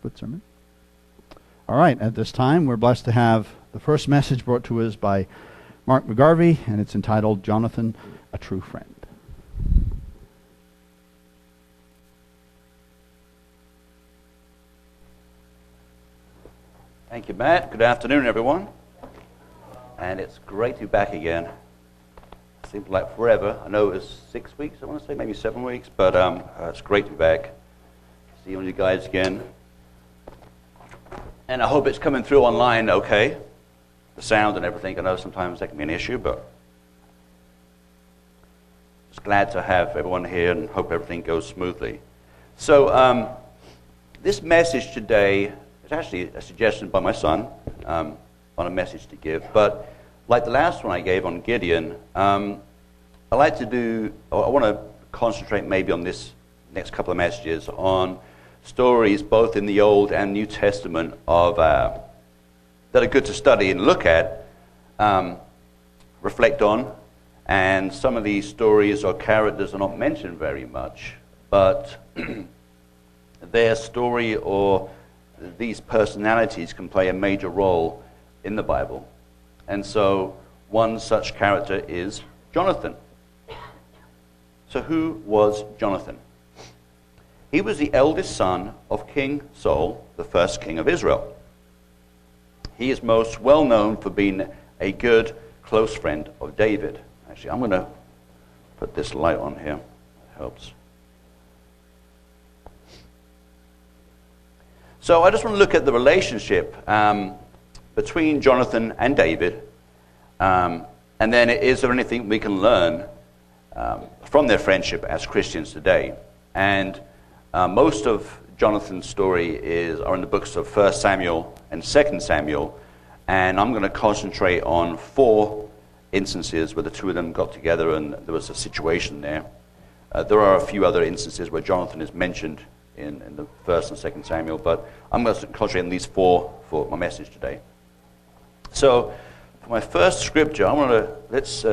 Good sermon. All right, at this time, we're blessed to have the first message brought to us by Mark McGarvey, and it's entitled, Jonathan, a True Friend. Thank you, Matt. Good afternoon, everyone. And it's great to be back again. Seems like forever. I know it was 6 weeks, I want to say, maybe 7 weeks, but it's great to be back. See you guys again. And I hope it's coming through online okay. The sound and everything. I know sometimes that can be an issue, but just glad to have everyone here and hope everything goes smoothly. So this message today is actually a suggestion by my son on a message to give. But like the last one I gave on Gideon, I want to concentrate maybe on this next couple of messages on stories both in the Old and New Testament of that are good to study and look at, reflect on, and some of these stories or characters are not mentioned very much, but their story or these personalities can play a major role in the Bible. And so one such character is Jonathan. So who was Jonathan? He was the eldest son of King Saul, the first king of Israel. He is most well known for being a good, close friend of David. Actually, I'm going to put this light on here. It helps. So I just want to look at the relationship between Jonathan and David. And then is there anything we can learn from their friendship as Christians today? And most of Jonathan's story are in the books of 1 Samuel and 2 Samuel, and I'm going to concentrate on 4 instances where the two of them got together and there was a situation there. There are a few other instances where Jonathan is mentioned in the 1st and 2nd Samuel, but I'm going to concentrate on these 4 for my message today. So, for my first scripture, let's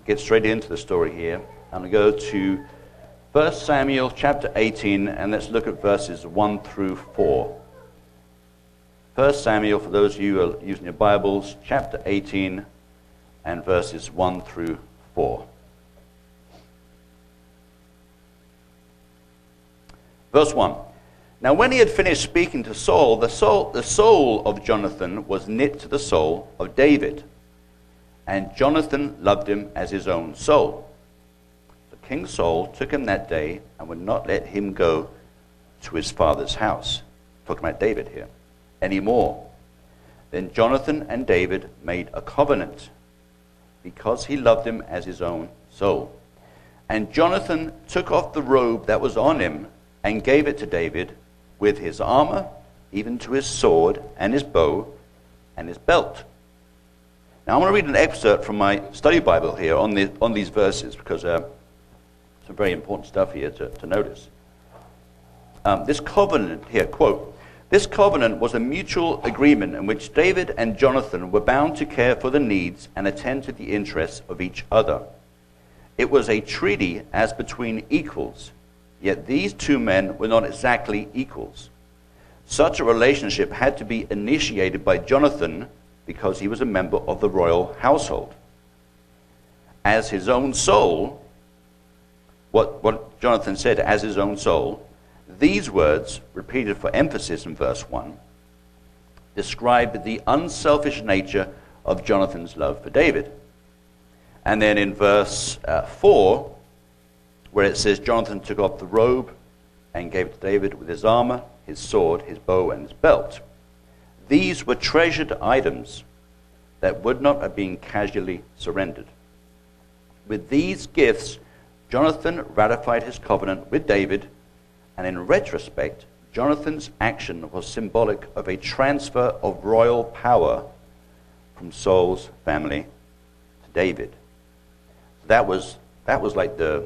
get straight into the story here. I'm going to go to 1 Samuel chapter 18, and let's look at verses 1 through 4. 1 Samuel, for those of you who are using your Bibles, chapter 18, and verses 1 through 4. Verse 1. Now when he had finished speaking to Saul, the soul of Jonathan was knit to the soul of David, and Jonathan loved him as his own soul. King Saul took him that day and would not let him go to his father's house. Talking about David here. Anymore. Then Jonathan and David made a covenant because he loved him as his own soul. And Jonathan took off the robe that was on him and gave it to David with his armor, even to his sword and his bow and his belt. Now I'm going to read an excerpt from my study Bible here on these verses because some very important stuff here to notice. This covenant here, quote, "This covenant was a mutual agreement in which David and Jonathan were bound to care for the needs and attend to the interests of each other. It was a treaty as between equals, yet these two men were not exactly equals. Such a relationship had to be initiated by Jonathan because he was a member of the royal household. As his own soul," what Jonathan said as his own soul, these words, repeated for emphasis in verse 1, describe the unselfish nature of Jonathan's love for David. And then in verse 4, where it says Jonathan took off the robe and gave it to David with his armor, his sword, his bow, and his belt. These were treasured items that would not have been casually surrendered. With these gifts, Jonathan ratified his covenant with David, and in retrospect, Jonathan's action was symbolic of a transfer of royal power from Saul's family to David. That was like the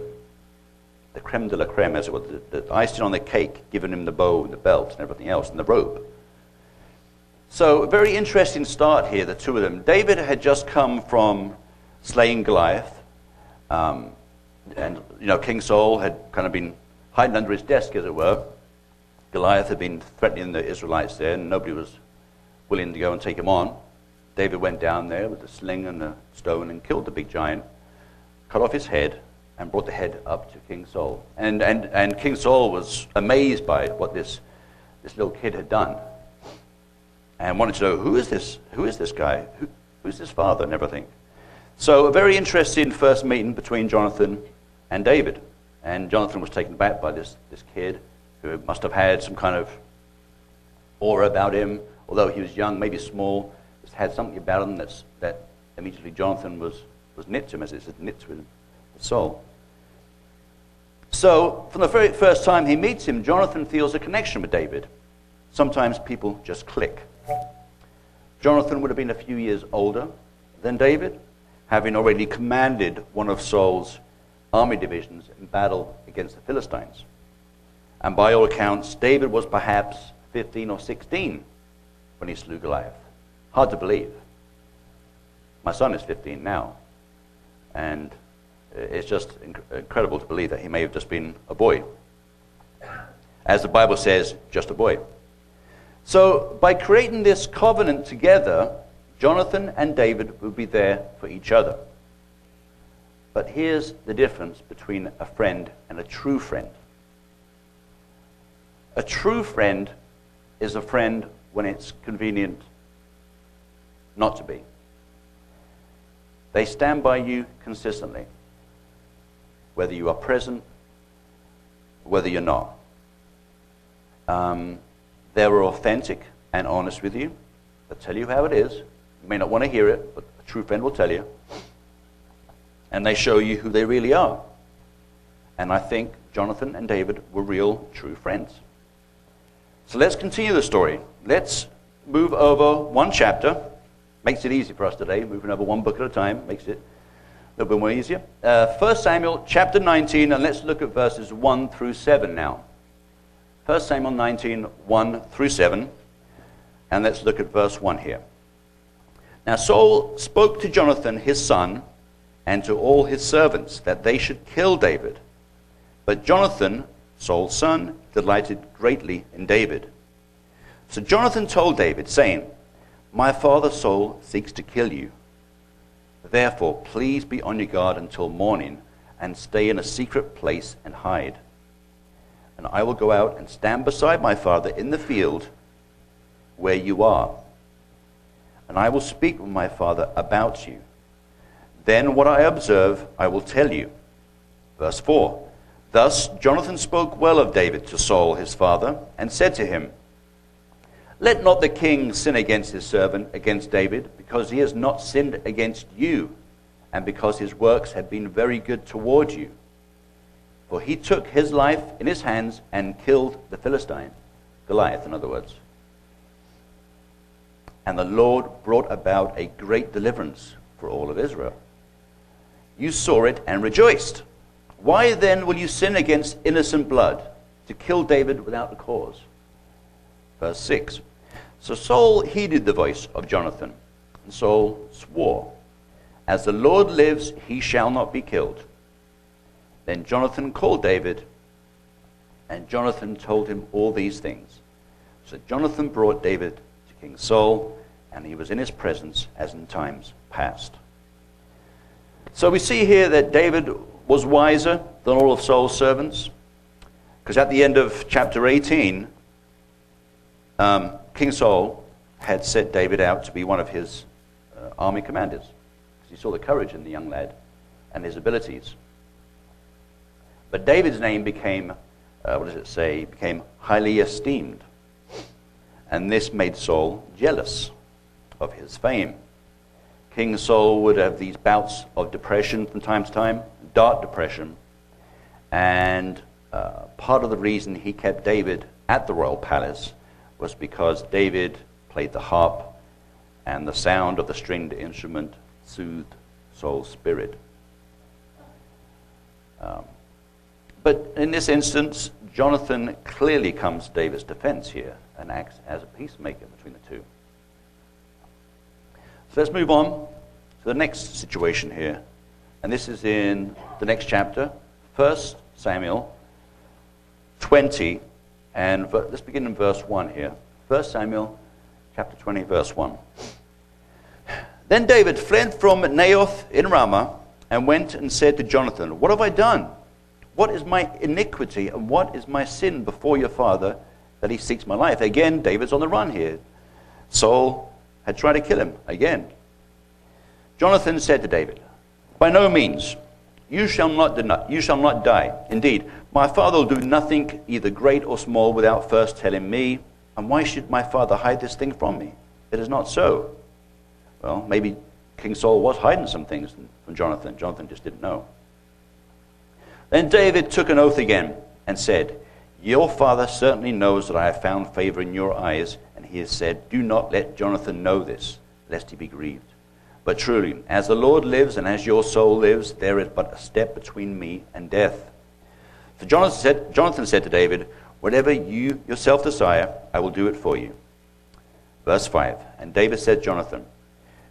creme de la creme, as it was, the icing on the cake, giving him the bow and the belt and everything else, and the robe. So, a very interesting start here, the two of them. David had just come from slaying Goliath. And, King Saul had kind of been hiding under his desk, as it were. Goliath had been threatening the Israelites there, and nobody was willing to go and take him on. David went down there with a sling and a stone and killed the big giant, cut off his head, and brought the head up to King Saul. And King Saul was amazed by what this little kid had done, and wanted to know, who is this guy? Who's this father and everything? So a very interesting first meeting between Jonathan and David. And Jonathan was taken back by this kid who must have had some kind of aura about him, although he was young, maybe small, just had something about him that immediately Jonathan was knit to him, as it said, knit to his soul. So from the very first time he meets him, Jonathan feels a connection with David. Sometimes people just click. Jonathan would have been a few years older than David, having already commanded one of Saul's army divisions in battle against the Philistines. And by all accounts, David was perhaps 15 or 16 when he slew Goliath. Hard to believe. My son is 15 now, and it's just incredible to believe that he may have just been a boy. As the Bible says, just a boy. So by creating this covenant together, Jonathan and David would be there for each other. But here's the difference between a friend and a true friend. A true friend is a friend when it's convenient not to be. They stand by you consistently, whether you are present, whether you're not. They were authentic and honest with you. They'll tell you how it is. You may not want to hear it, but a true friend will tell you. And they show you who they really are. And I think Jonathan and David were real, true friends. So let's continue the story. Let's move over one chapter. Makes it easy for us today, moving over one book at a time. Makes it a little bit more easier. 1 Samuel chapter 19, and let's look at verses 1 through 7 now. 1 Samuel 19, 1 through 7. And let's look at verse 1 here. Now Saul spoke to Jonathan his son and to all his servants that they should kill David. But Jonathan, Saul's son, delighted greatly in David. So Jonathan told David, saying, My father Saul seeks to kill you. Therefore, please be on your guard until morning, and stay in a secret place and hide. And I will go out and stand beside my father in the field where you are. And I will speak with my father about you. Then what I observe, I will tell you. Verse 4. Thus Jonathan spoke well of David to Saul his father, and said to him, Let not the king sin against his servant, against David, because he has not sinned against you, and because his works have been very good toward you. For he took his life in his hands and killed the Philistine, Goliath in other words. And the Lord brought about a great deliverance for all of Israel. You saw it and rejoiced. Why then will you sin against innocent blood, to kill David without a cause? Verse 6. So Saul heeded the voice of Jonathan, and Saul swore, As the Lord lives, he shall not be killed. Then Jonathan called David, and Jonathan told him all these things. So Jonathan brought David to King Saul, and he was in his presence as in times past. So we see here that David was wiser than all of Saul's servants, because at the end of chapter 18, King Saul had set David out to be one of his army commanders, because he saw the courage in the young lad and his abilities. But David's name became, became highly esteemed. And this made Saul jealous of his fame. King Saul would have these bouts of depression from time to time, dark depression. And part of the reason he kept David at the royal palace was because David played the harp, and the sound of the stringed instrument soothed Saul's spirit. But in this instance, Jonathan clearly comes to David's defense here and acts as a peacemaker between the two. So let's move on to the next situation here. And this is in the next chapter, 1 Samuel 20, And let's begin in verse 1 here. 1 Samuel chapter 20, verse 1. Then David fled from Naioth in Ramah and went and said to Jonathan, "What have I done? What is my iniquity and what is my sin before your father that he seeks my life?" Again, David's on the run here. Saul had tried to kill him again. Jonathan said to David, "By no means. You shall not die. Indeed, my father will do nothing, either great or small, without first telling me. And why should my father hide this thing from me? It is not so." Well, maybe King Saul was hiding some things from Jonathan. Jonathan just didn't know. Then David took an oath again and said, "Your father certainly knows that I have found favor in your eyes." And he has said, "Do not let Jonathan know this, lest he be grieved. But truly, as the Lord lives and as your soul lives, there is but a step between me and death." So Jonathan said to David, "Whatever you yourself desire, I will do it for you." Verse 5, and David said to Jonathan,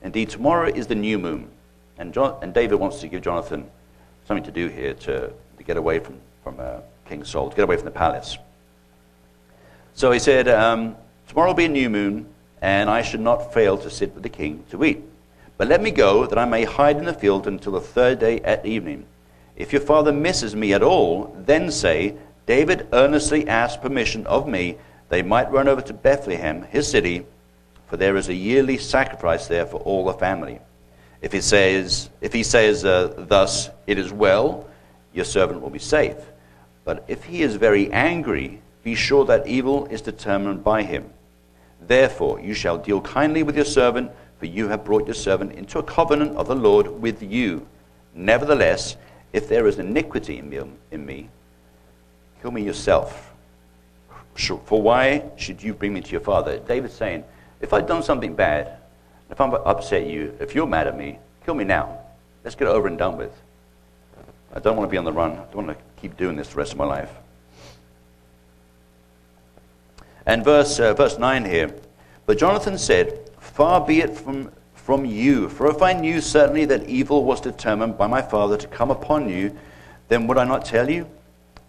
"Indeed, tomorrow is the new moon." And David wants to give Jonathan something to do here to get away from King Saul, to get away from the palace. So he said, "Tomorrow will be a new moon, and I should not fail to sit with the king to eat. But let me go, that I may hide in the field until the third day at evening. If your father misses me at all, then say, 'David earnestly asked permission of me, they might run over to Bethlehem, his city, for there is a yearly sacrifice there for all the family.' If he says thus, 'It is well,' your servant will be safe. But if he is very angry, be sure that evil is determined by him. Therefore you shall deal kindly with your servant, for you have brought your servant into a covenant of the Lord with you. Nevertheless, if there is iniquity in me, kill me yourself. For why should you bring me to your father?" David's saying, if I've done something bad, if I'm upset you, if you're mad at me, kill me now. Let's get it over and done with. I don't want to be on the run. I don't want to keep doing this the rest of my life. And verse 9 here, "But Jonathan said, 'Far be it from you, for if I knew certainly that evil was determined by my father to come upon you, then would I not tell you?'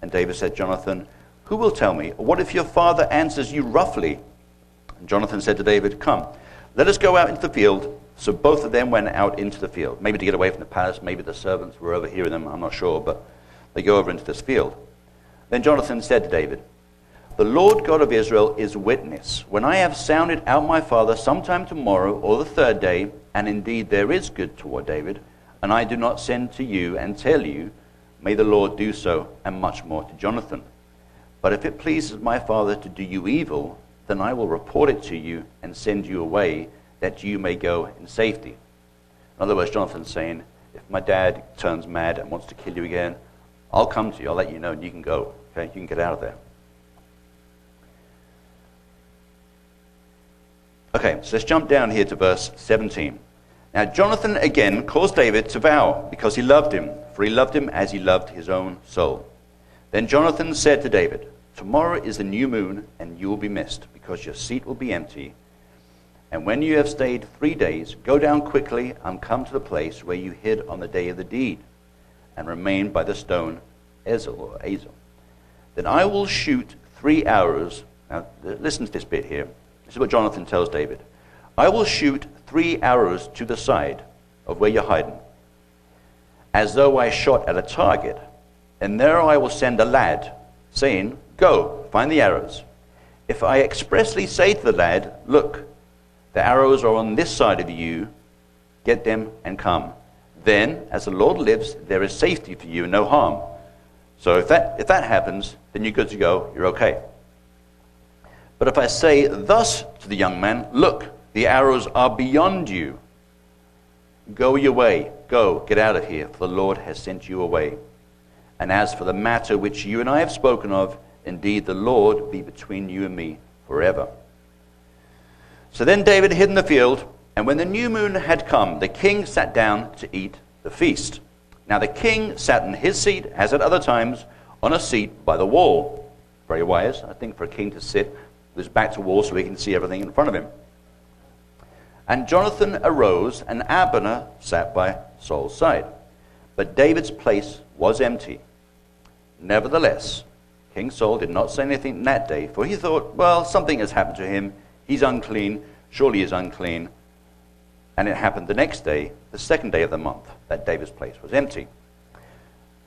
And David said, 'Jonathan, who will tell me? Or what if your father answers you roughly?' And Jonathan said to David, 'Come, let us go out into the field.' So both of them went out into the field, maybe to get away from the palace, maybe the servants were overhearing them, I'm not sure, but they go over into this field. Then Jonathan said to David, 'The Lord God of Israel is witness. When I have sounded out my father sometime tomorrow or the third day, and indeed there is good toward David, and I do not send to you and tell you, may the Lord do so, and much more to Jonathan. But if it pleases my father to do you evil, then I will report it to you and send you away, that you may go in safety.' In other words, Jonathan's saying, if my dad turns mad and wants to kill you again, I'll come to you, I'll let you know, and you can go. Okay, you can get out of there. Okay, so let's jump down here to verse 17. Now Jonathan again caused David to vow, because he loved him, for he loved him as he loved his own soul. Then Jonathan said to David, 'Tomorrow is the new moon, and you will be missed, because your seat will be empty. And when you have stayed 3 days, go down quickly and come to the place where you hid on the day of the deed, and remain by the stone Ezel. Then I will shoot 3 arrows.'" Now listen to this bit here. This is what Jonathan tells David. "I will shoot 3 arrows to the side of where you're hiding, as though I shot at a target. And there I will send a lad, saying, 'Go, find the arrows.' If I expressly say to the lad, 'Look, the arrows are on this side of you, get them and come,' then, as the Lord lives, there is safety for you and no harm. So if that happens, then you're good to go, you're okay. But if I say thus to the young man, 'Look, the arrows are beyond you,' go your way, go, get out of here, for the Lord has sent you away. And as for the matter which you and I have spoken of, indeed the Lord be between you and me forever." So then David hid in the field, and when the new moon had come, the king sat down to eat the feast. Now the king sat in his seat, as at other times, on a seat by the wall. Very wise, I think, for a king to sit with his back to the wall so he can see everything in front of him. And Jonathan arose, and Abner sat by Saul's side. But David's place was empty. Nevertheless, King Saul did not say anything that day, for he thought, well, something has happened to him. He's unclean. Surely he's unclean. And it happened the next day, the second day of the month, that David's place was empty.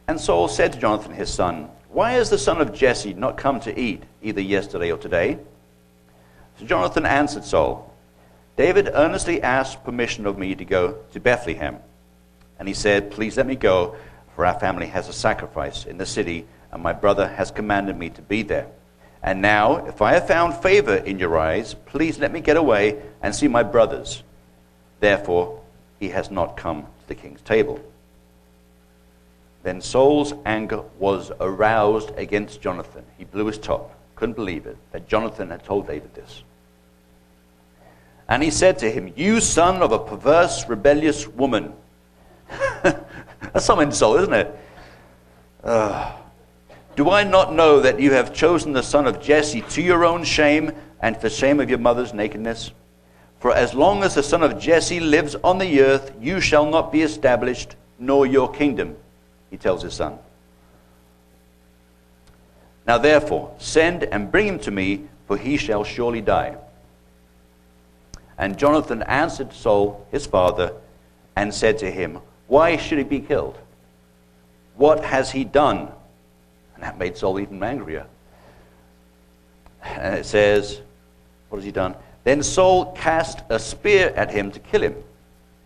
And Saul said to Jonathan his son, why has the son of Jesse not come to eat, either yesterday or today? So Jonathan answered Saul, David earnestly asked permission of me to go to Bethlehem. And he said, please let me go, for our family has a sacrifice in the city, and my brother has commanded me to be there. And now, if I have found favor in your eyes, please let me get away and see my brothers. Therefore, he has not come to the king's table. Then Saul's anger was aroused against Jonathan. He blew his top. Couldn't believe it, that Jonathan had told David this. And he said to him, you son of a perverse, rebellious woman. That's some insult, isn't it? Do I not know that you have chosen the son of Jesse to your own shame and for shame of your mother's nakedness? For as long as the son of Jesse lives on the earth, you shall not be established, nor your kingdom, he tells his son. Now therefore, send and bring him to me, for he shall surely die. And Jonathan answered Saul, his father, and said to him, why should he be killed? What has he done? And that made Saul even angrier. And it says, what has he done? Then Saul cast a spear at him to kill him,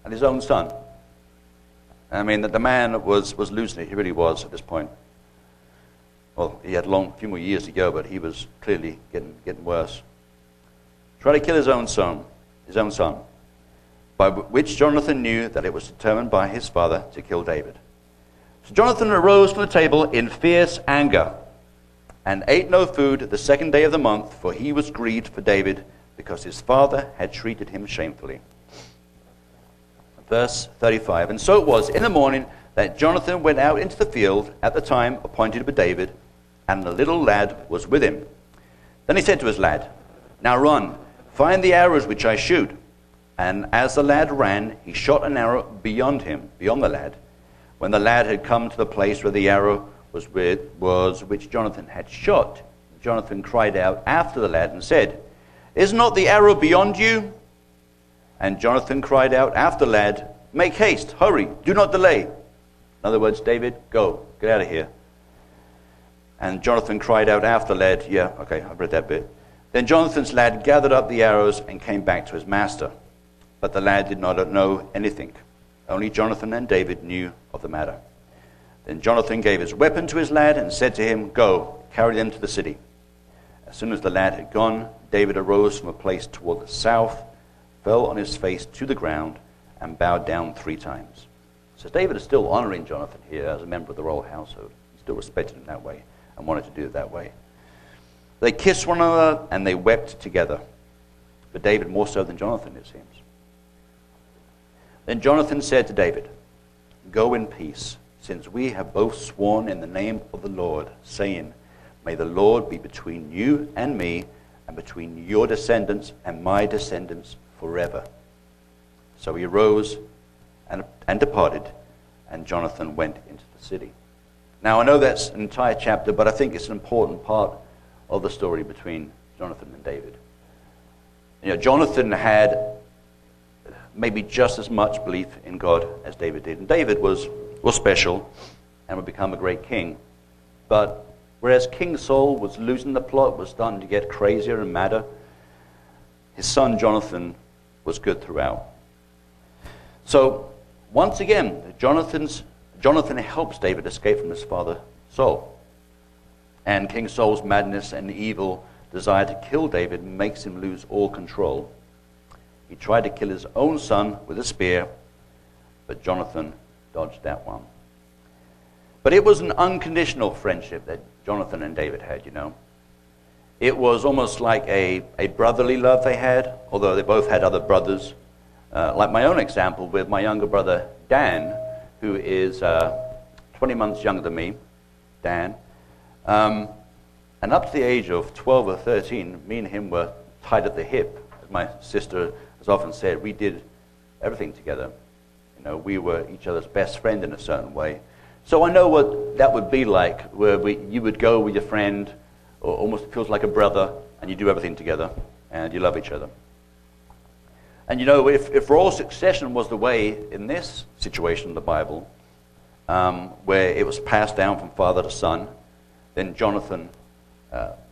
at his own son. I mean, that the man was losing it. He really was at this point. Well, he had a few more years to go, but he was clearly getting worse. Tried to kill his own son, by which Jonathan knew that it was determined by his father to kill David. So Jonathan arose from the table in fierce anger and ate no food the second day of the month, for he was grieved for David, because his father had treated him shamefully. Verse 35, and so it was in the morning that Jonathan went out into the field at the time appointed by David, and the little lad was with him. Then he said to his lad, now run, find the arrows which I shoot. And as the lad ran, he shot an arrow beyond the lad. When the lad had come to the place where the arrow was which Jonathan had shot, Jonathan cried out after the lad and said, is not the arrow beyond you? And Jonathan cried out after the lad, make haste, hurry, do not delay. In other words, David, go, get out of here. And Jonathan cried out after the lad, yeah, okay, I've read that bit. Then Jonathan's lad gathered up the arrows and came back to his master. But the lad did not know anything. Only Jonathan and David knew of the matter. Then Jonathan gave his weapon to his lad and said to him, go, carry them to the city. As soon as the lad had gone, David arose from a place toward the south, fell on his face to the ground, and bowed down 3 times. So David is still honoring Jonathan here as a member of the royal household. He still respected him that way and wanted to do it that way. They kissed one another and they wept together. But David more so than Jonathan, it seems. Then Jonathan said to David, go in peace, since we have both sworn in the name of the Lord, saying, may the Lord be between you and me, and between your descendants and my descendants forever. So he arose and departed, and Jonathan went into the city. Now I know that's an entire chapter, but I think it's an important part of the story between Jonathan and David. You know, Jonathan had maybe just as much belief in God as David did. And David was special and would become a great king. But whereas King Saul was losing the plot, was starting to get crazier and madder, his son Jonathan was good throughout. So once again, Jonathan helps David escape from his father Saul. And King Saul's madness and evil desire to kill David makes him lose all control. He tried to kill his own son with a spear, but Jonathan dodged that one. But it was an unconditional friendship that Jonathan and David had, you know. It was almost like a brotherly love they had, although they both had other brothers. Like my own example with my younger brother, Dan, who is 20 months younger than me, Dan. And up to the age of 12 or 13, me and him were tied at the hip. As my sister has often said, we did everything together. You know, we were each other's best friend in a certain way. So I know what that would be like, where you would go with your friend, or almost feels like a brother, and you do everything together, and you love each other. And if royal succession was the way in this situation in the Bible, where it was passed down from father to son, then Jonathan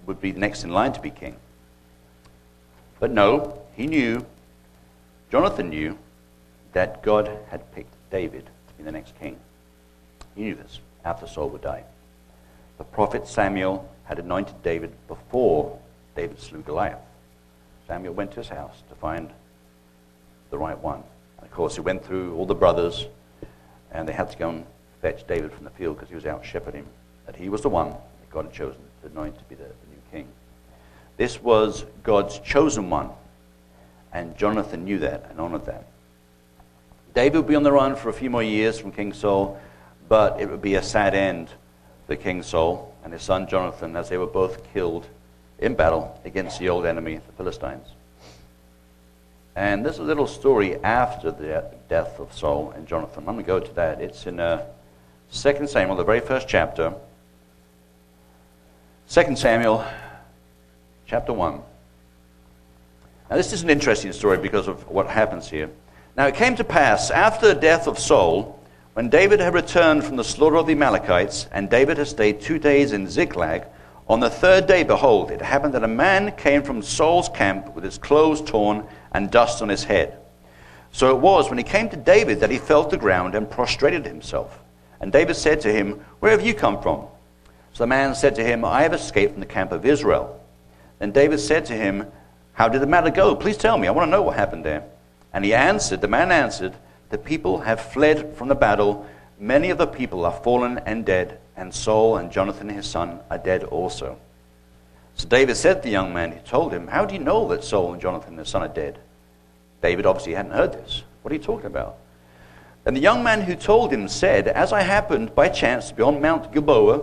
would be next in line to be king. But no, Jonathan knew that God had picked David to be the next king. He knew this after Saul would die. The prophet Samuel had anointed David before David slew Goliath. Samuel went to his house to find the right one. And of course, he went through all the brothers, and they had to go and fetch David from the field because he was out shepherding. That he was the one that God had chosen to anoint to be the new king. This was God's chosen one, and Jonathan knew that and honored that. David would be on the run for a few more years from King Saul, but it would be a sad end for King Saul and his son Jonathan, as they were both killed in battle against the old enemy, the Philistines. And there's a little story after the death of Saul and Jonathan. I'm going to go to that. It's in 2 Samuel, the very first chapter. 2 Samuel, chapter 1. Now this is an interesting story because of what happens here. Now it came to pass, after the death of Saul, when David had returned from the slaughter of the Amalekites, and David had stayed 2 days in Ziklag, on the third day, behold, it happened that a man came from Saul's camp with his clothes torn and dust on his head. So it was when he came to David that he fell to the ground and prostrated himself. And David said to him, "Where have you come from?" So the man said to him, "I have escaped from the camp of Israel." Then David said to him, "How did the matter go? Please tell me. I want to know what happened there." And the man answered, "The people have fled from the battle. Many of the people are fallen and dead, and Saul and Jonathan his son are dead also." So David said to the young man who told him, "How do you know that Saul and Jonathan his son are dead?" David obviously hadn't heard this. "What are you talking about?" And the young man who told him said, "As I happened by chance to be on Mount Gilboa,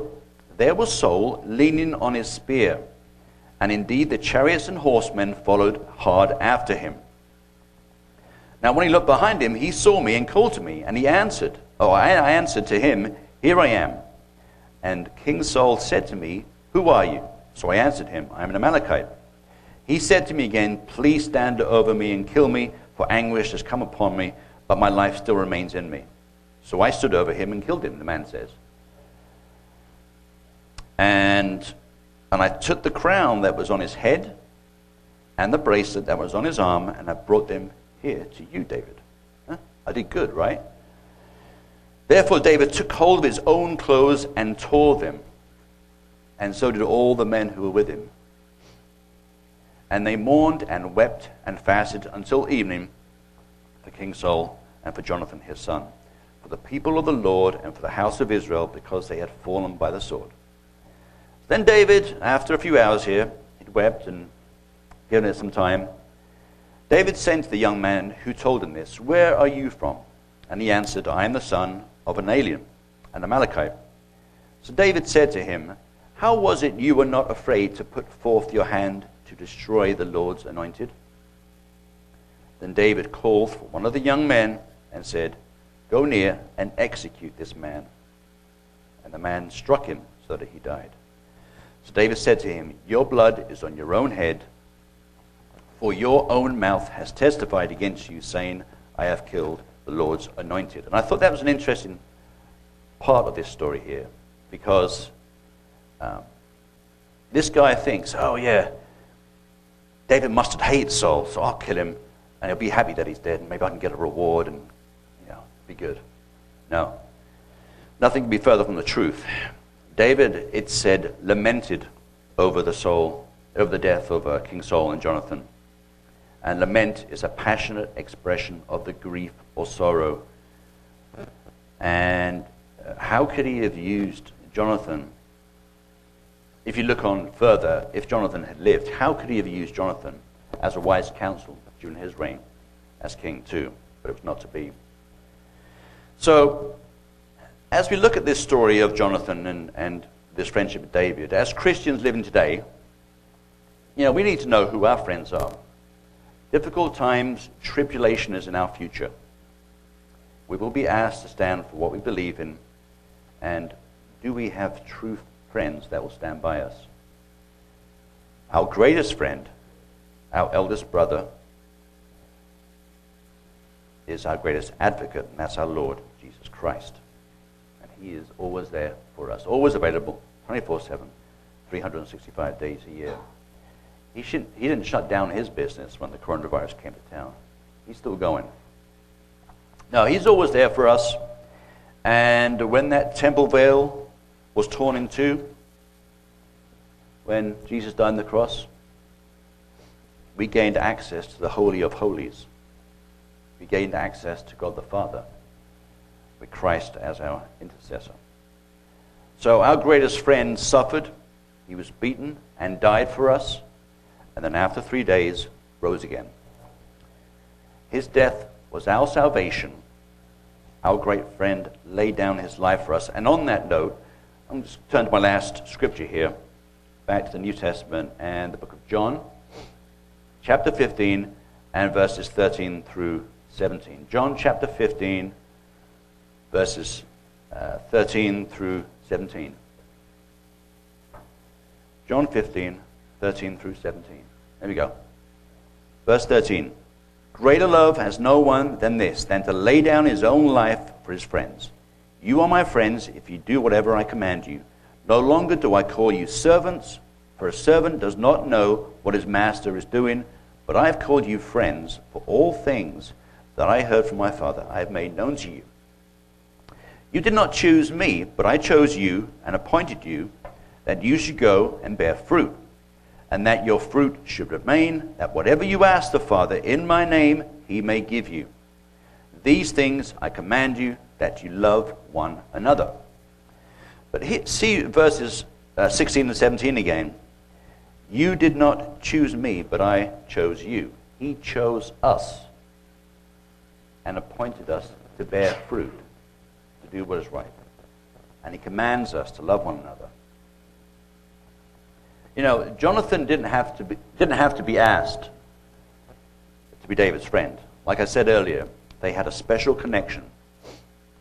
there was Saul leaning on his spear. And indeed the chariots and horsemen followed hard after him. Now when he looked behind him, he saw me and called to me, and I answered to him, 'Here I am.' And King Saul said to me, 'Who are you?' So I answered him, 'I am an Amalekite.' He said to me again, 'Please stand over me and kill me, for anguish has come upon me, but my life still remains in me.' So I stood over him and killed him," the man says. And I took the crown that was on his head and the bracelet that was on his arm, and I brought them here to you, David." Huh? I did good, right? Therefore David took hold of his own clothes and tore them, and so did all the men who were with him. And they mourned and wept and fasted until evening for King Saul and for Jonathan his son, for the people of the Lord and for the house of Israel, because they had fallen by the sword. Then David, after a few hours here, he'd wept and given it some time, David sent to the young man who told him this, "Where are you from?" And he answered, "I am the son of an alien, an Amalekite." So David said to him, "How was it you were not afraid to put forth your hand to destroy the Lord's anointed?" Then David called for one of the young men and said, "Go near and execute this man." And the man struck him so that he died. So David said to him, "Your blood is on your own head, for your own mouth has testified against you, saying, 'I have killed the Lord's anointed.'" And I thought that was an interesting part of this story here, because this guy thinks, "Oh yeah, David must have hated Saul, so I'll kill him, and he'll be happy that he's dead, and maybe I can get a reward, and be good." No, nothing can be further from the truth. David, it said, lamented over the death of King Saul and Jonathan. And lament is a passionate expression of the grief or sorrow. And how could he have used Jonathan? If you look on further, if Jonathan had lived, how could he have used Jonathan as a wise counsel during his reign as king too? But it was not to be. So, as we look at this story of Jonathan and this friendship with David, as Christians living today, we need to know who our friends are. Difficult times, tribulation is in our future. We will be asked to stand for what we believe in, And do we have true friends that will stand by us? Our greatest friend, our eldest brother, is our greatest advocate, and that's our Lord, Jesus Christ. And he is always there for us, always available, 24/7, 365 days a year. He didn't shut down his business when the coronavirus came to town. He's still going. No, he's always there for us. And when that temple veil was torn in two, when Jesus died on the cross, we gained access to the Holy of Holies. We gained access to God the Father with Christ as our intercessor. So our greatest friend suffered. He was beaten and died for us. And then after 3 days, rose again. His death was our salvation. Our great friend laid down his life for us. And on that note, I'm just turn to my last scripture here, back to the New Testament and the book of John, chapter 15, and verses 13 through 17. John chapter 15, verses 13 through 17. John 15, 13 through 17. There we go. Verse 13. Greater love has no one than this, than to lay down his own life for his friends. You are my friends if you do whatever I command you. No longer do I call you servants, for a servant does not know what his master is doing, but I have called you friends, for all things that I heard from my Father I have made known to you. You did not choose me, but I chose you and appointed you, that you should go and bear fruit, and that your fruit should remain, that whatever you ask the Father in my name, he may give you. These things I command you, that you love one another. But see verses 16 and 17 again. You did not choose me, but I chose you. He chose us and appointed us to bear fruit, to do what is right. And he commands us to love one another. You know, Jonathan didn't have to be asked to be David's friend. Like I said earlier, they had a special connection.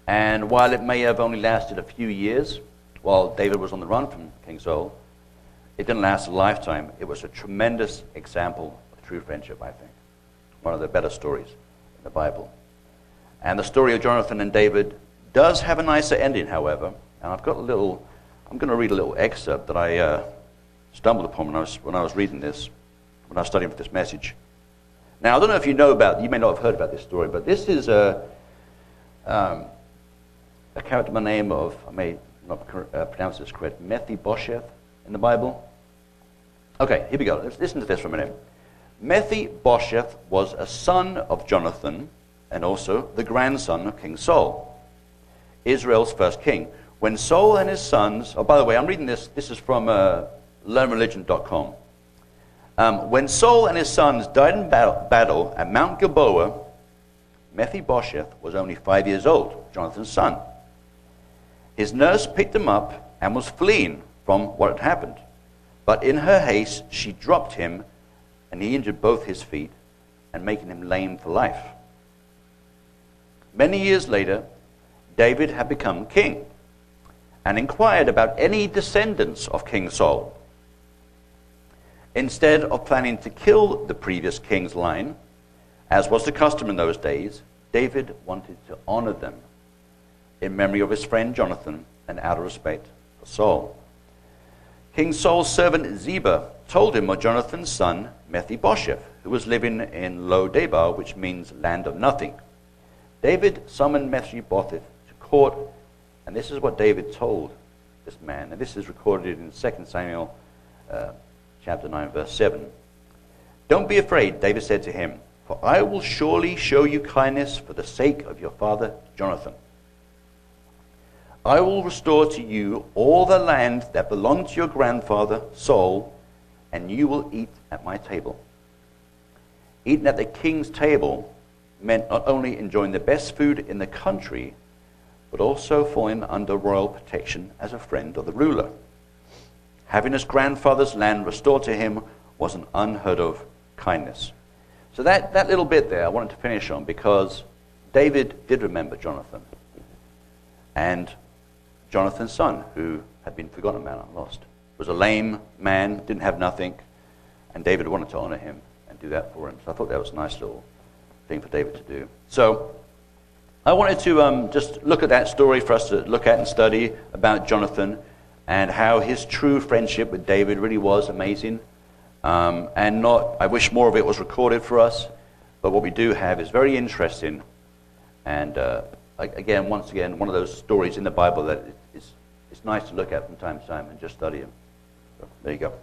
And while it may have only lasted a few years, while David was on the run from King Saul, it didn't last a lifetime. It was a tremendous example of true friendship, I think. One of the better stories in the Bible. And the story of Jonathan and David does have a nicer ending, however. And I'm going to read a little excerpt that I stumbled upon when I was reading this, when I was studying for this message. Now, I don't know if you may not have heard about this story, but this is a character by the name of, I may not pronounce this correct, Mephibosheth in the Bible. Okay, here we go. Let's listen to this for a minute. Mephibosheth was a son of Jonathan and also the grandson of King Saul, Israel's first king. When Saul and his sons, oh, by the way, I'm reading this is from learnreligion.com. When Saul and his sons died in battle at Mount Gilboa, Mephibosheth was only 5 years old, Jonathan's son. His nurse picked him up and was fleeing from what had happened. But in her haste, she dropped him, and he injured both his feet, and making him lame for life. Many years later, David had become king, and inquired about any descendants of King Saul. Instead of planning to kill the previous king's line, as was the custom in those days, David wanted to honor them in memory of his friend Jonathan and out of respect for Saul. King Saul's servant Ziba told him of Jonathan's son Mephibosheth, who was living in Lo-debar, which means land of nothing. David summoned Mephibosheth to court, and this is what David told this man. And this is recorded in 2 Samuel chapter 9, verse 7. Don't be afraid, David said to him, for I will surely show you kindness for the sake of your father Jonathan. I will restore to you all the land that belonged to your grandfather Saul, and you will eat at my table. Eating at the king's table meant not only enjoying the best food in the country, but also falling under royal protection as a friend of the ruler. Having his grandfather's land restored to him was an unheard of kindness. So that little bit there I wanted to finish on, because David did remember Jonathan. And Jonathan's son, who had been forgotten about and lost. Was a lame man, didn't have nothing, and David wanted to honor him and do that for him. So I thought that was a nice little thing for David to do. So I wanted to just look at that story for us to look at and study about Jonathan and how his true friendship with David really was amazing. I wish more of it was recorded for us, but what we do have is very interesting. And once again, one of those stories in the Bible that it's nice to look at from time to time and just study them. So there you go.